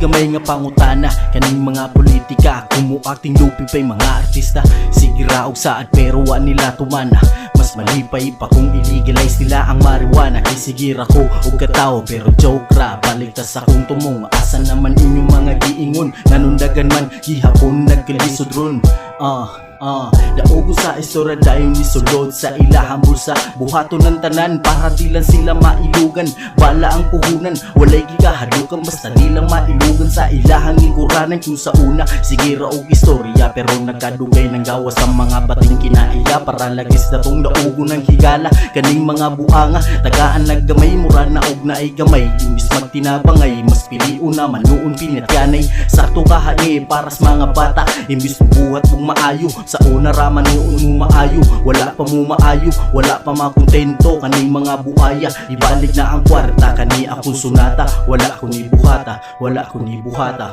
gamay nga pangutana kaning mga politika, kumuakting lupi pa'y mga artista. Sige raog saad pero wa nila tumana. Mas malipay pa kung illegalize nila ang marijuana. Isigir ako og katawo pero joke ra, baligtas akong tumong. Asa naman inyong mga giingon, nanundagan man gihapon nagkalisod ron. Daugo sa istorya dayon nisulod sa ilahang bulsa. Buhato ng tanan para di lang sila mailugan. Bala ang puhunan, walay gigahadukan basta di lang mailugan sa ilahang ingkuranan. Kung sa una, sige raog istorya pero nagkadugay ng gawa sa mga bating kinaiya. Para lagis na tong daugo ng higala kaning mga buanga. Tagaan naggamay, mura na og na ay gamay. Imbis magtinabangay, mas piliun na manuon pinatyanay. Sakto kahani para sa mga bata, imbis buhat mong maayo. Sa una raman noon mo maayo, wala pa mo maayo, wala pa makontento kaning mga buhaya. Ibalik na ang kwarta, kani akong sunata, wala ko ni buhata, wala ko ni buhata.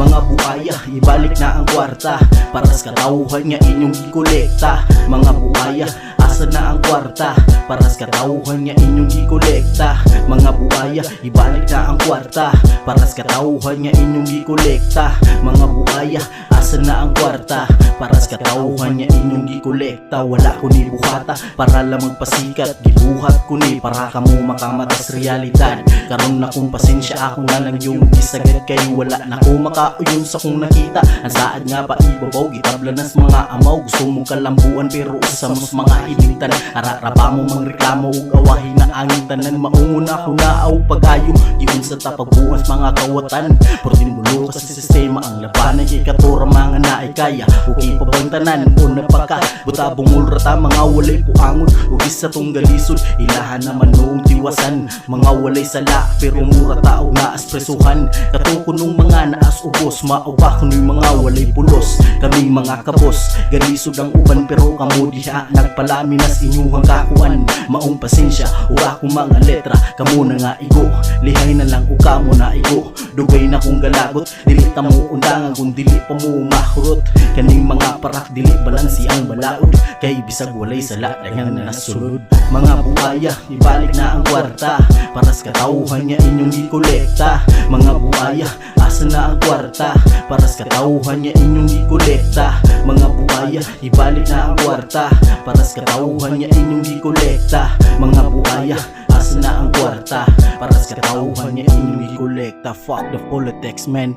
Mga buhaya, ibalik na ang kwarta para sa katauhan nga inyong ikolekta. Mga buhaya, asa na ang kwarta para sa katauhan nga inyong ikolekta. Mga buhaya, ibalik na ang kwarta para sa katauhan nga inyong ikolekta. Mga buhaya, asa na ang kwarta para sa katauhan nga inyong gikolekta. Wala ko ni buhata para lang magpasikat, gibuhat ko ni para kamo makamatas realidad. Karon na kong pasensya ako na lang yung isagad kay wala na ko makauyon sa kong nakita. Ang saad nga pa ibabaw, gitablanas mga amaw. Gusto mong kalambuan pero usa mos mga ilintan. Ararapa mo mang reklamo ug awahin na angin tanan. Maunguna ko na aw pag-ayo giun sa tapagbuas mga kawatan. Pordin bulo ka sa sistema ang labanan kay katura mga naay kaya. Okay pa bang tanan o napaka butabong ulrata mga walay puangon ug isa tong galisod. Ilahan naman noong tiwasan mga walay sala pero mura tao na aspresuhan. Katukunong mga naas ubos, mauba kuno'y mga walay pulos. Kaming mga kabos, galisod ang uban pero kamo diha nagpalaminas inyuhang kakuan. Maong pasensya o ako mga letra, kamo na nga igo. Lihay na lang o kamo na igo. Dugay na kong galagot, dili ta mo undangan kung dili pa mo mahurot. Kaning mga parak dili balansi ang balaod, kay bisag walay sala daghang nasulod. Mga buhaya, ibalik na ang kwarta para sa katauhan nga inyong gikolekta. Mga buhaya, asa na ang kwarta para sa katauhan nga inyong gikolekta. Mga buhaya, ibalik na ang kwarta para sa katauhan nga inyong gikolekta. Mga buhaya, asa na ang kwarta para sa katauhan nga inyong gikolekta. Fuck the politics, man.